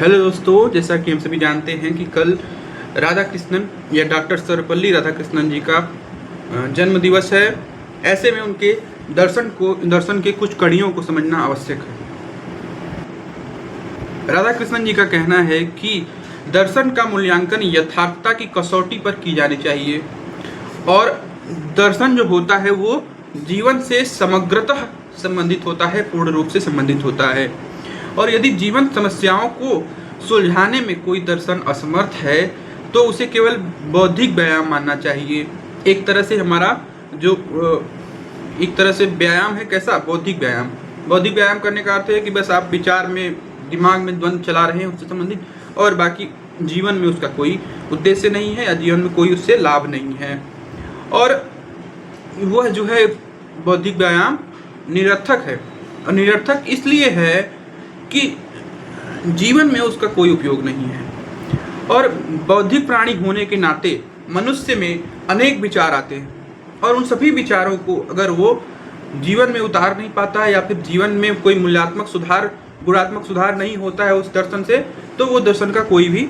Hello दोस्तों, जैसा कि हम सभी जानते हैं कि कल राधा कृष्णन या डॉक्टर सर्वपल्ली राधाकृष्णन जी का जन्म दिवस है। ऐसे में उनके दर्शन के कुछ कड़ियों को समझना आवश्यक है। राधा कृष्णन जी का कहना है कि दर्शन का मूल्यांकन यथार्थता की कसौटी पर की जानी चाहिए और दर्शन जो होता है वो जीवन से समग्रतः संबंधित होता है, पूर्ण रूप से संबंधित होता है। और यदि जीवन समस्याओं को सुलझाने में कोई दर्शन असमर्थ है तो उसे केवल बौद्धिक व्यायाम मानना चाहिए। एक तरह से व्यायाम है। कैसा? बौद्धिक व्यायाम। बौद्धिक व्यायाम करने का अर्थ है कि बस आप विचार में, दिमाग में द्वंद्व चला रहे हैं उससे संबंधित, और बाकी जीवन में उसका कोई उद्देश्य नहीं है या जीवन में कोई उससे लाभ नहीं है। और वह जो है बौद्धिक व्यायाम निरर्थक है। और निरर्थक इसलिए है कि जीवन में उसका कोई उपयोग नहीं है। और बौद्धिक प्राणी होने के नाते मनुष्य में अनेक विचार आते हैं और उन सभी विचारों को अगर वो जीवन में उतार नहीं पाता है या फिर जीवन में कोई मूल्यात्मक सुधार, गुणात्मक सुधार नहीं होता है उस दर्शन से, तो वो दर्शन का कोई भी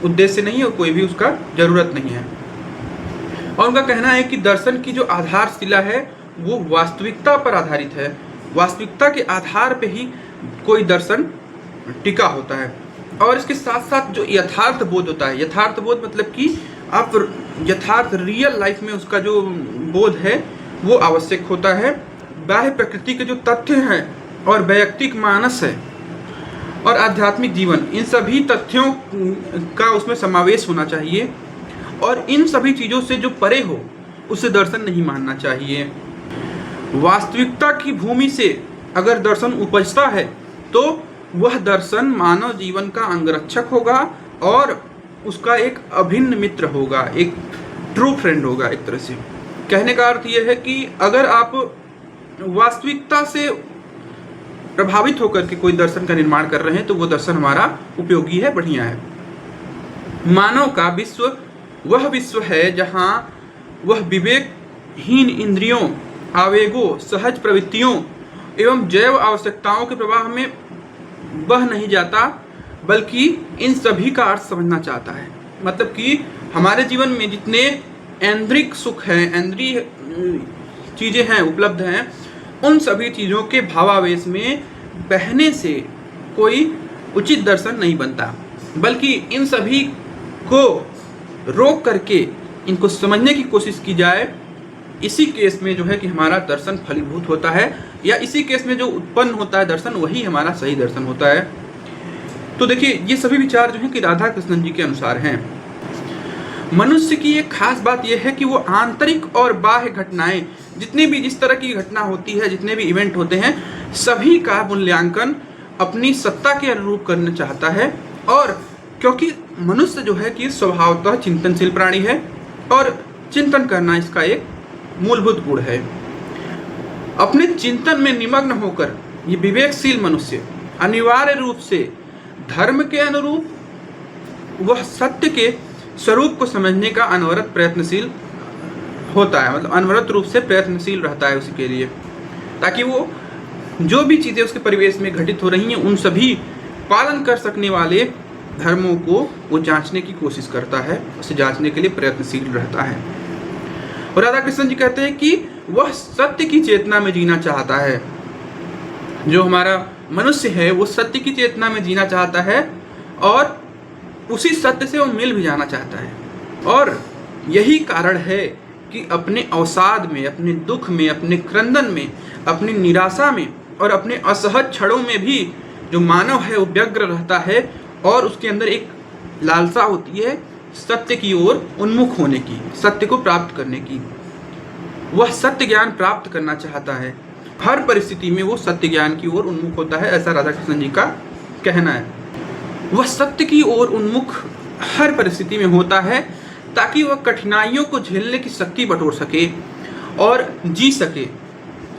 उद्देश्य नहीं है और कोई भी उसका जरूरत नहीं है। और उनका कहना है कि दर्शन की जो आधारशिला है वो वास्तविकता पर आधारित है। वास्तविकता के आधार पे ही कोई दर्शन टिका होता है। और इसके साथ साथ जो यथार्थ बोध होता है, यथार्थ बोध मतलब कि आप यथार्थ रियल लाइफ में उसका जो बोध है वो आवश्यक होता है। बाह्य प्रकृति के जो तथ्य हैं और वैयक्तिक मानस है और आध्यात्मिक जीवन, इन सभी तथ्यों का उसमें समावेश होना चाहिए। और इन सभी चीज़ों से जो परे हो उसे दर्शन नहीं मानना चाहिए। वास्तविकता की भूमि से अगर दर्शन उपजता है तो वह दर्शन मानव जीवन का अंगरक्षक होगा और उसका एक अभिन्न मित्र होगा, एक ट्रू फ्रेंड होगा। एक तरह से कहने का अर्थ यह है कि अगर आप वास्तविकता से प्रभावित होकर के कोई दर्शन का निर्माण कर रहे हैं तो वो दर्शन हमारा उपयोगी है, बढ़िया है। मानव का विश्व वह विश्व है जहाँ वह विवेकहीन इंद्रियों, आवेगों, सहज प्रवृत्तियों एवं जैव आवश्यकताओं के प्रवाह में बह नहीं जाता, बल्कि इन सभी का अर्थ समझना चाहता है। मतलब कि हमारे जीवन में जितने ऐन्द्रिक सुख हैं, ऐन्द्रिय चीज़ें हैं, उपलब्ध हैं, उन सभी चीज़ों के भावावेश में बहने से कोई उचित दर्शन नहीं बनता, बल्कि इन सभी को रोक करके इनको समझने की कोशिश की जाए। इसी केस में जो है कि हमारा दर्शन फलीभूत होता है, या इसी केस में जो उत्पन्न होता है दर्शन, वही हमारा सही दर्शन होता है। तो देखिए, ये सभी विचार जो हैं कि राधा कृष्णन जी के अनुसार हैं। मनुष्य की एक खास बात यह है कि वो आंतरिक और बाह्य घटनाएं, जिस तरह की घटना होती है, जितने भी इवेंट होते हैं, सभी का मूल्यांकन अपनी सत्ता के अनुरूप करना चाहता है। और क्योंकि मनुष्य जो है कि स्वभावतः चिंतनशील प्राणी है और चिंतन करना इसका एक मूलभूत गुण है। अपने चिंतन में निमग्न होकर ये विवेकशील मनुष्य अनिवार्य रूप से धर्म के अनुरूप वह सत्य के स्वरूप को समझने का अनवरत प्रयत्नशील होता है। मतलब अनवरत रूप से प्रयत्नशील रहता है उसी के लिए, ताकि वो जो भी चीज़ें उसके परिवेश में घटित हो रही हैं उन सभी पालन कर सकने वाले धर्मों को वो जांचने की कोशिश करता है, उसे जांचने के लिए प्रयत्नशील रहता है। और राधा कृष्ण जी कहते हैं कि वह सत्य की चेतना में जीना चाहता है। जो हमारा मनुष्य है वो सत्य की चेतना में जीना चाहता है और उसी सत्य से वो मिल भी जाना चाहता है। और यही कारण है कि अपने अवसाद में, अपने दुख में, अपने क्रंदन में, अपनी निराशा में और अपने असहज क्षणों में भी जो मानव है वो व्यग्र रहता है और उसके अंदर एक लालसा होती है सत्य की ओर उन्मुख होने की, सत्य को प्राप्त करने की। वह सत्य ज्ञान प्राप्त करना चाहता है। हर परिस्थिति में वो सत्य ज्ञान की ओर उन्मुख होता है, ऐसा राधा कृष्ण जी का कहना है। वह सत्य की ओर उन्मुख हर परिस्थिति में होता है ताकि वह कठिनाइयों को झेलने की शक्ति बटोर सके और जी सके।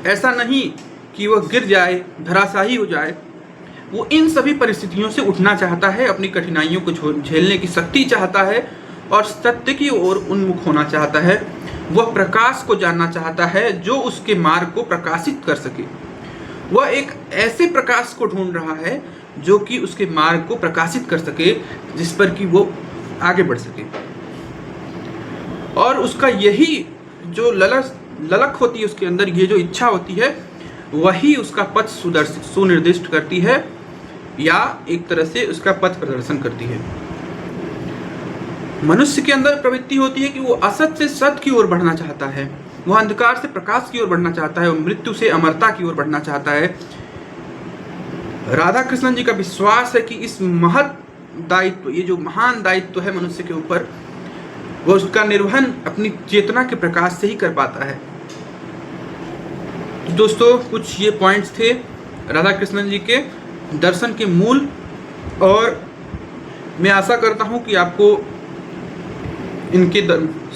ऐसा नहीं कि वह गिर जाए, धराशायी हो जाए। वो इन सभी परिस्थितियों से उठना चाहता है, अपनी कठिनाइयों को झेलने की शक्ति चाहता है और सत्य की ओर उन्मुख होना चाहता है। वह प्रकाश को जानना चाहता है जो उसके मार्ग को प्रकाशित कर सके। वह एक ऐसे प्रकाश को ढूंढ रहा है जो कि उसके मार्ग को प्रकाशित कर सके, जिस पर कि वो आगे बढ़ सके। और उसका यही जो ललक होती है उसके अंदर, ये जो इच्छा होती है, वही उसका पथ सुनिर्दिष्ट करती है या एक तरह से उसका पथ प्रदर्शन करती है। मनुष्य के अंदर प्रवृत्ति होती है कि वो असत से सत की ओर बढ़ना चाहता है, वो अंधकार से प्रकाश की ओर बढ़ना चाहता है, वो मृत्यु से अमरता की ओर बढ़ना चाहता है। राधा कृष्णन जी का विश्वास है कि इस महत दायित्व, ये जो महान दायित्व है मनुष्य के ऊपर, वो उसका निर्वहन अपनी चेतना के प्रकाश से ही कर पाता है। तो दोस्तों, कुछ ये पॉइंट्स थे राधा कृष्णन जी के दर्शन के मूल, और मैं आशा करता हूँ कि आपको इनके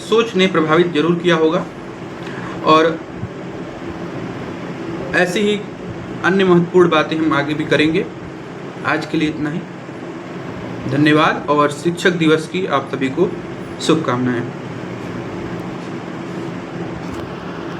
सोच ने प्रभावित जरूर किया होगा, और ऐसी ही अन्य महत्वपूर्ण बातें हम आगे भी करेंगे। आज के लिए इतना ही, धन्यवाद, और शिक्षक दिवस की आप सभी को शुभकामनाएं।